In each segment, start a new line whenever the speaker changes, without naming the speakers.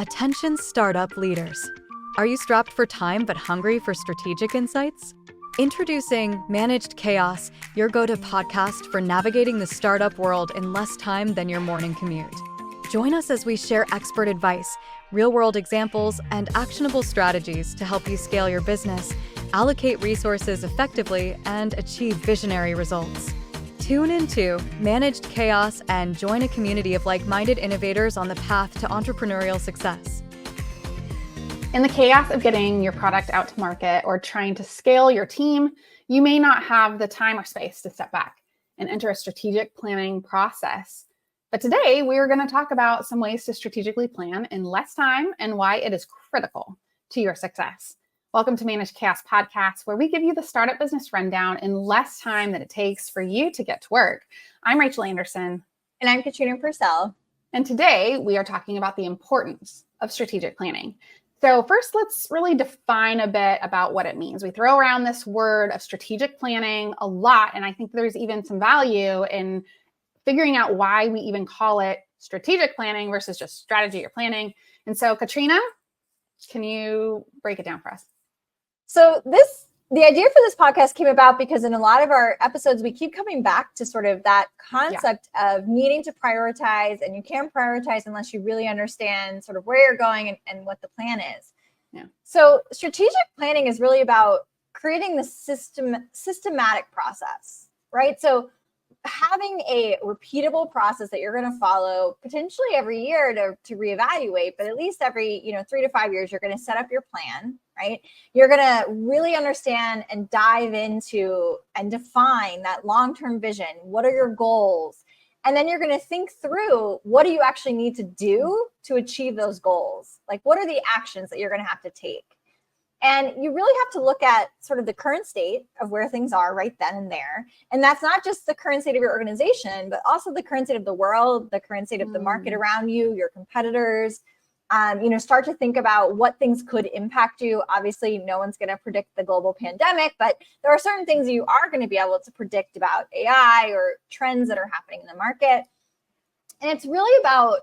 Attention startup leaders. Are you strapped for time but hungry for strategic insights? Introducing Managed Chaos, your go-to podcast for navigating the startup world in less time than your morning commute. Join us as we share expert advice, real-world examples, and actionable strategies to help you scale your business, allocate resources effectively, and achieve visionary results. Tune into Managed Chaos and join a community of like-minded innovators on the path to entrepreneurial success.
In the chaos of getting your product out to market or trying to scale your team, you may not have the time or space to step back and enter a strategic planning process. But today, we are going to talk about some ways to strategically plan in less time and why it is critical to your success. Welcome to Managed Chaos Podcast, where we give you the startup business rundown in less time than it takes for you to get to work. I'm Rachel Anderson.
And I'm Katrina Purcell.
And today, we are talking about the importance of strategic planning. So first, let's really define a bit about what it means. We throw around this word of strategic planning a lot, and I think there's even some value in figuring out why we even call it strategic planning versus just strategy or planning. And so, Katrina, can you break it down for us?
So the idea for this podcast came about because in a lot of our episodes, we keep coming back to sort of that concept of needing to prioritize, and you can't prioritize unless you really understand sort of where you're going and what the plan is.
Yeah.
So strategic planning is really about creating the systematic process, right? So having a repeatable process that you're going to follow potentially every year to reevaluate, but at least every 3 to 5 years, you're going to set up your plan, right? You're going to really understand and dive into and define that long-term vision. What are your goals? And then you're going to think through, what do you actually need to do to achieve those goals? Like, what are the actions that you're going to have to take? And you really have to look at sort of the current state of where things are right then and there. And that's not just the current state of your organization, but also the current state of the world, the current state of the market around you, your competitors. Start to think about what things could impact you. Obviously, no one's going to predict the global pandemic, but there are certain things you are going to be able to predict about AI or trends that are happening in the market. And it's really about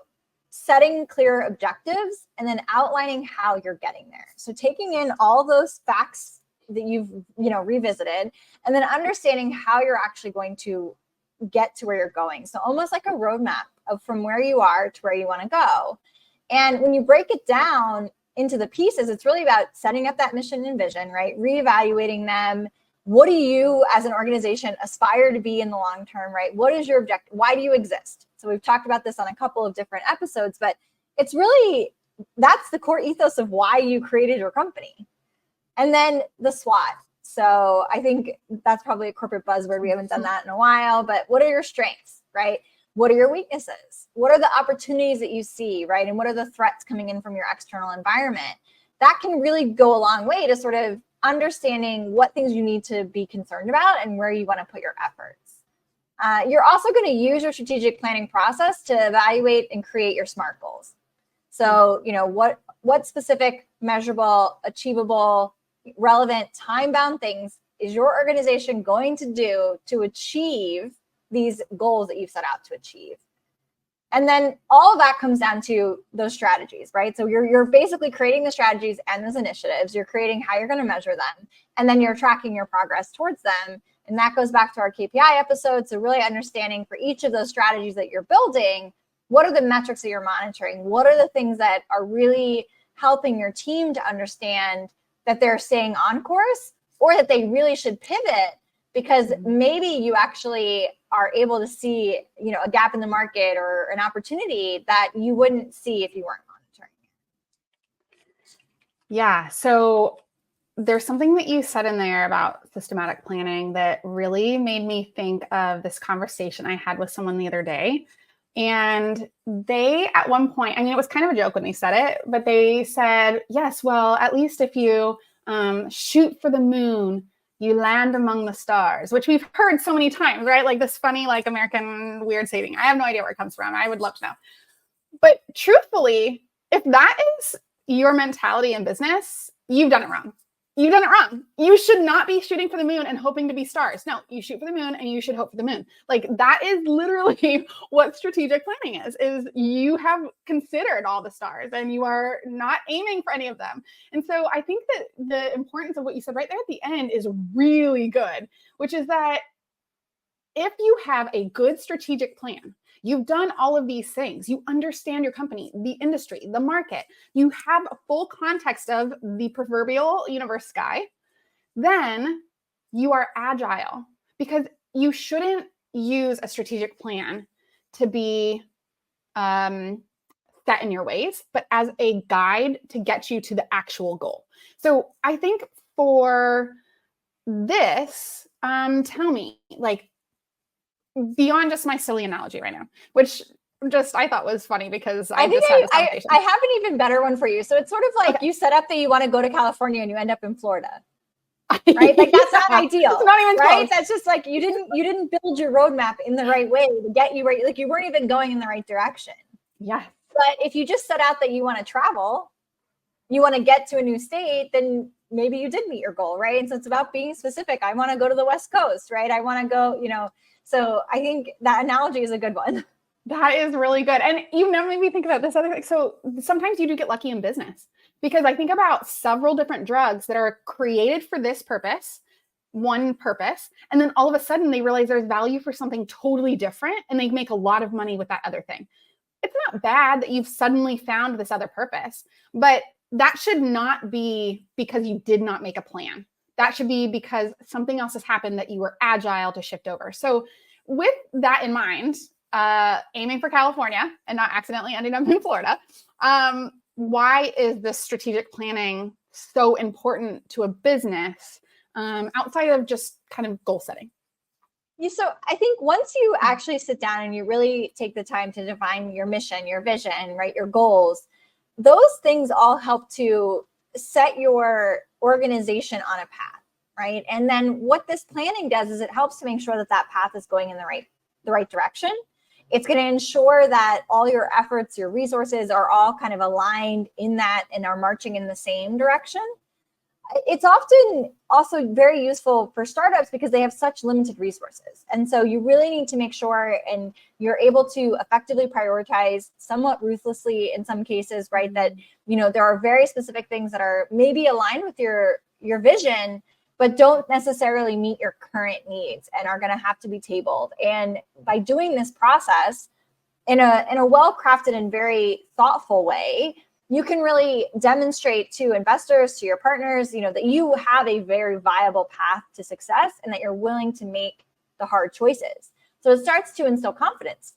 setting clear objectives and then outlining how you're getting there. So taking in all those facts that you've, revisited, and then understanding how you're actually going to get to where you're going. So almost like a roadmap of from where you are to where you want to go. And when you break it down into the pieces, it's really about setting up that mission and vision, right? Reevaluating them. What do you as an organization aspire to be in the long term, right? What is your objective? Why do you exist? So we've talked about this on a couple of different episodes, but it's really, that's the core ethos of why you created your company. And then the SWOT. So I think that's probably a corporate buzzword. We haven't done that in a while, but what are your strengths, right? What are your weaknesses? What are the opportunities that you see, right? And what are the threats coming in from your external environment? That can really go a long way to sort of understanding what things you need to be concerned about and where you want to put your efforts. You're also going to use your strategic planning process to evaluate and create your SMART goals. So, what specific, measurable, achievable, relevant, time-bound things is your organization going to do to achieve these goals that you've set out to achieve? And then all of that comes down to those strategies, right? So you're basically creating the strategies and those initiatives. You're creating how you're going to measure them, and then you're tracking your progress towards them. And that goes back to our KPI episode. So really understanding for each of those strategies that you're building, what are the metrics that you're monitoring? What are the things that are really helping your team to understand that they're staying on course, or that they really should pivot because maybe you actually are able to see, a gap in the market or an opportunity that you wouldn't see if you weren't monitoring it.
Yeah. So there's something that you said in there about systematic planning that really made me think of this conversation I had with someone the other day. And they, at one point, it was kind of a joke when they said it, but they said, yes, well, at least if you shoot for the moon, you land among the stars, which we've heard so many times, right? Like this funny, American weird saying. I have no idea where it comes from. I would love to know. But truthfully, if that is your mentality in business, you've done it wrong. you've done it wrong. You should not be shooting for the moon and hoping to be stars. No, you shoot for the moon and you should hope for the moon. Like that is literally what strategic planning is you have considered all the stars and you are not aiming for any of them. And so I think that the importance of what you said right there at the end is really good, which is that if you have a good strategic plan, you've done all of these things, you understand your company, the industry, the market, you have a full context of the proverbial universe sky, then you are agile, because you shouldn't use a strategic plan to be set in your ways, but as a guide to get you to the actual goal. So I think for this, tell me, like, beyond just my silly analogy right now, which just I thought was funny because I just had this conversation.
I have an even better one for you. So it's sort of like you set up that you want to go to California and you end up in Florida, right? Like that's not ideal.
It's not even
right.
Close.
That's just like you didn't build your roadmap in the right way to get you right. Like you weren't even going in the right direction.
Yeah.
But if you just set out that you want to travel, you want to get to a new state, then maybe you did meet your goal, right? And so it's about being specific. I want to go to the West Coast, right? I want to go, So I think that analogy is a good one.
That is really good. And you never made me think about this other thing. So sometimes you do get lucky in business, because I think about several different drugs that are created for this purpose, one purpose, and then all of a sudden they realize there's value for something totally different and they make a lot of money with that other thing. It's not bad that you've suddenly found this other purpose, but that should not be because you did not make a plan. That should be because something else has happened that you were agile to shift over. So with that in mind, aiming for California and not accidentally ending up in Florida, why is this strategic planning so important to a business outside of just kind of goal setting?
Yeah, so I think once you actually sit down and you really take the time to define your mission, your vision, right, your goals, those things all help to set your organization on a path, right? And then what this planning does is it helps to make sure that that path is going in the right direction. It's going to ensure that all your efforts, your resources are all kind of aligned in that and are marching in the same direction. It's often also very useful for startups because they have such limited resources. And so you really need to make sure and you're able to effectively prioritize somewhat ruthlessly in some cases, right? That, there are very specific things that are maybe aligned with your vision, but don't necessarily meet your current needs and are going to have to be tabled. And by doing this process in a well-crafted and very thoughtful way, you can really demonstrate to investors, to your partners, that you have a very viable path to success and that you're willing to make the hard choices. So it starts to instill confidence.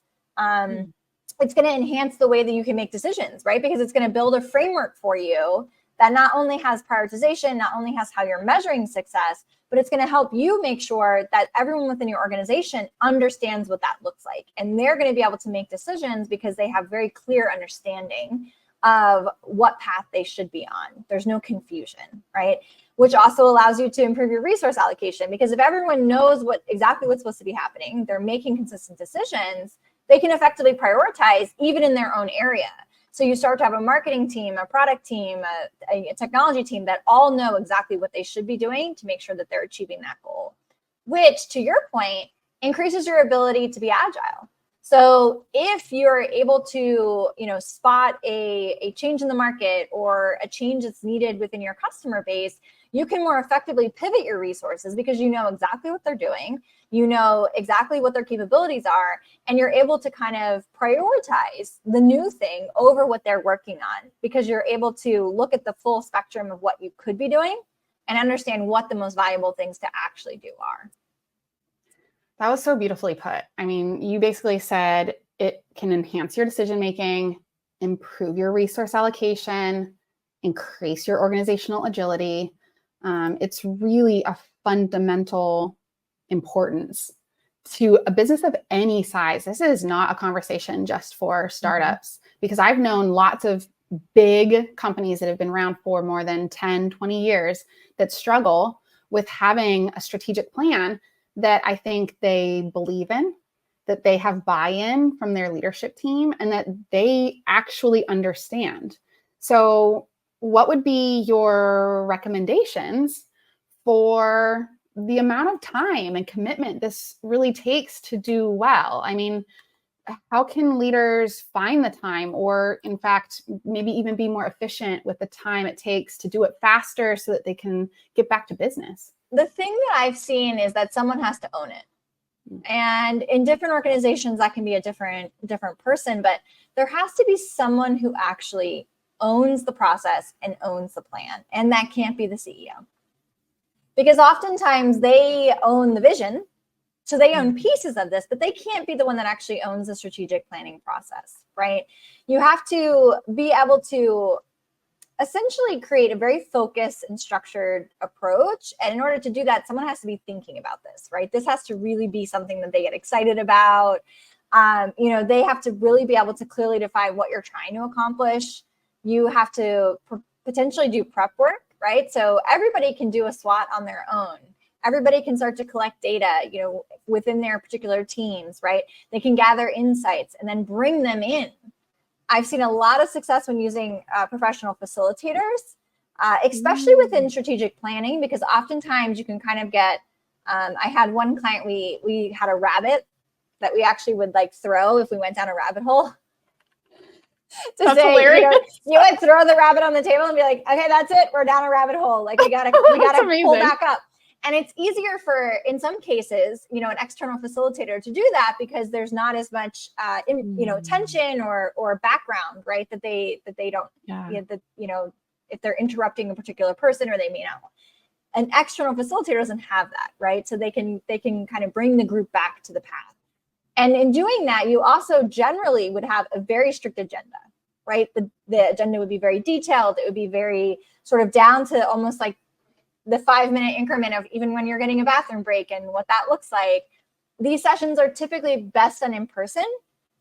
It's going to enhance the way that you can make decisions, right? Because it's going to build a framework for you that not only has prioritization, not only has how you're measuring success, but it's going to help you make sure that everyone within your organization understands what that looks like. And they're going to be able to make decisions because they have very clear understanding of what path they should be on. There's no confusion, right? Which also allows you to improve your resource allocation, because if everyone knows exactly what's supposed to be happening, they're making consistent decisions, they can effectively prioritize even in their own area. So you start to have a marketing team, a product team, a technology team that all know exactly what they should be doing to make sure that they're achieving that goal, which, to your point, increases your ability to be agile. So if you're able to, spot a change in the market or a change that's needed within your customer base, you can more effectively pivot your resources because you know exactly what they're doing, you know exactly what their capabilities are, and you're able to kind of prioritize the new thing over what they're working on because you're able to look at the full spectrum of what you could be doing and understand what the most valuable things to actually do are.
That was so beautifully put. I mean, you basically said it can enhance your decision-making, improve your resource allocation, increase your organizational agility. It's really a fundamental importance to a business of any size. This is not a conversation just for startups, because I've known lots of big companies that have been around for more than 10, 20 years that struggle with having a strategic plan that I think they believe in, that they have buy-in from their leadership team, and that they actually understand. So what would be your recommendations for the amount of time and commitment this really takes to do well? I mean, how can leaders find the time, or in fact, maybe even be more efficient with the time it takes to do it faster so that they can get back to business?
The thing that I've seen is that someone has to own it. And in different organizations, that can be a different person, but there has to be someone who actually owns the process and owns the plan. And that can't be the CEO. Because oftentimes they own the vision, so they own pieces of this, but they can't be the one that actually owns the strategic planning process, right? You have to be able to essentially create a very focused and structured approach. And in order to do that, someone has to be thinking about this, right? This has to really be something that they get excited about. They have to really be able to clearly define what you're trying to accomplish. You have to potentially do prep work, right? So everybody can do a SWOT on their own. Everybody can start to collect data, within their particular teams, right? They can gather insights and then bring them in. I've seen a lot of success when using professional facilitators, especially within strategic planning, because oftentimes you can kind of get, I had one client, we had a rabbit that we actually would like throw if we went down a rabbit hole.
That's hilarious.
You would throw the rabbit on the table and be like, okay, that's it. We're down a rabbit hole. Like we gotta pull back up. And it's easier for, in some cases, an external facilitator to do that because there's not as much, tension or background, right? That they don't, if they're interrupting a particular person or they may not. An external facilitator doesn't have that, right? So they can kind of bring the group back to the path. And in doing that, you also generally would have a very strict agenda, right? The agenda would be very detailed. It would be very sort of down to almost like the 5-minute increment of even when you're getting a bathroom break and what that looks like. These sessions are typically best done in person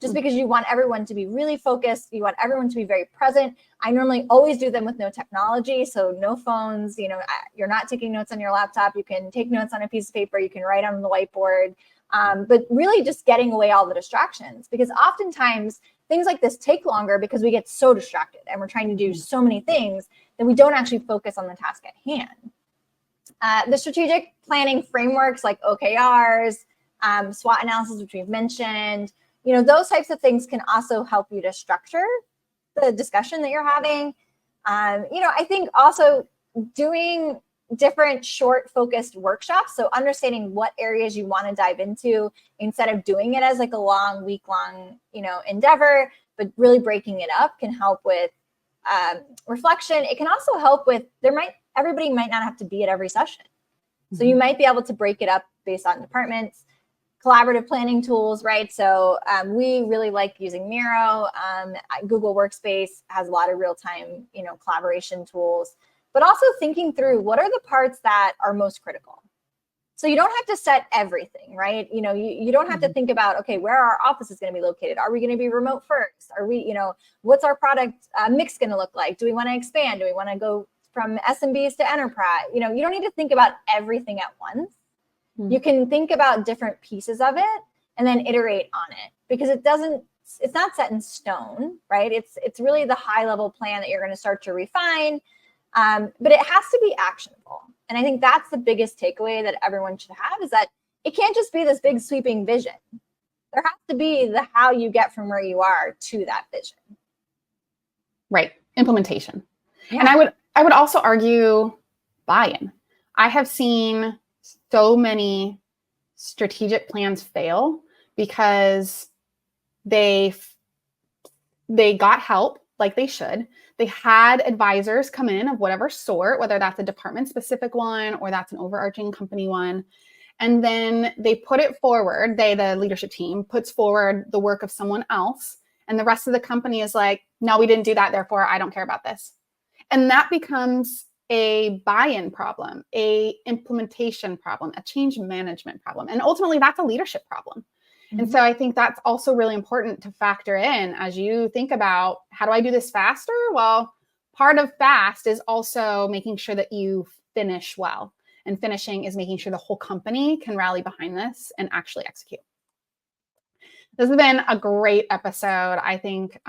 just because you want everyone to be really focused. You want everyone to be very present. I normally always do them with no technology. So no phones, you're not taking notes on your laptop. You can take notes on a piece of paper. You can write on the whiteboard. But really just getting away all the distractions, because oftentimes things like this take longer because we get so distracted and we're trying to do so many things that we don't actually focus on the task at hand. The strategic planning frameworks like OKRs, SWOT analysis, which we've mentioned, those types of things can also help you to structure the discussion that you're having. I think also doing different short focused workshops. So understanding what areas you want to dive into instead of doing it as like a long week-long, endeavor, but really breaking it up can help with reflection. It can also help with, everybody might not have to be at every session. So you might be able to break it up based on departments, collaborative planning tools, right? So we really like using Miro. Google Workspace has a lot of real-time, collaboration tools, but also thinking through what are the parts that are most critical. So you don't have to set everything, right? You don't have to think about, okay, where our office is going to be located. Are we going to be remote first? Are we, what's our product mix going to look like? Do we want to expand? Do we want to go from SMBs to enterprise? You don't need to think about everything at once. You can think about different pieces of it and then iterate on it, because it's not set in stone, right? It's really the high level plan that you're going to start to refine. But it has to be actionable. And I think that's the biggest takeaway that everyone should have, is that it can't just be this big sweeping vision. There has to be the how you get from where you are to that vision.
Right. Implementation.
Yeah.
And I would also argue buy-in. I have seen so many strategic plans fail because they got help like they should. They had advisors come in of whatever sort, whether that's a department specific one or that's an overarching company one. And then they put it forward. The leadership team puts forward the work of someone else. And the rest of the company is like, no, we didn't do that. Therefore, I don't care about this. And that becomes a buy-in problem, a implementation problem, a change management problem. And ultimately, that's a leadership problem. And so I think that's also really important to factor in as you think about, how do I do this faster? Well, part of fast is also making sure that you finish well. And finishing is making sure the whole company can rally behind this and actually execute. This has been a great episode. I think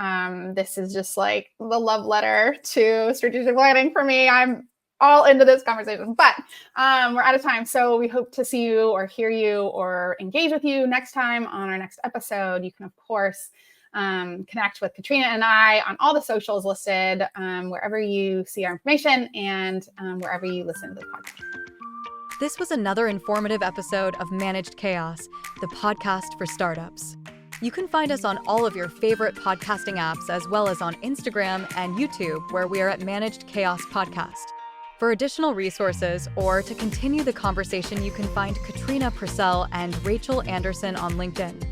this is just like the love letter to strategic planning for me. I'm all into this conversation, but we're out of time. So we hope to see you or hear you or engage with you next time on our next episode. You can, of course, connect with Katrina and I on all the socials listed, wherever you see our information and wherever you listen to the podcast.
This was another informative episode of Managed Chaos, the podcast for startups. You can find us on all of your favorite podcasting apps, as well as on Instagram and YouTube, where we are at Managed Chaos Podcast. For additional resources or to continue the conversation, you can find Katrina Purcell and Rachel Anderson on LinkedIn.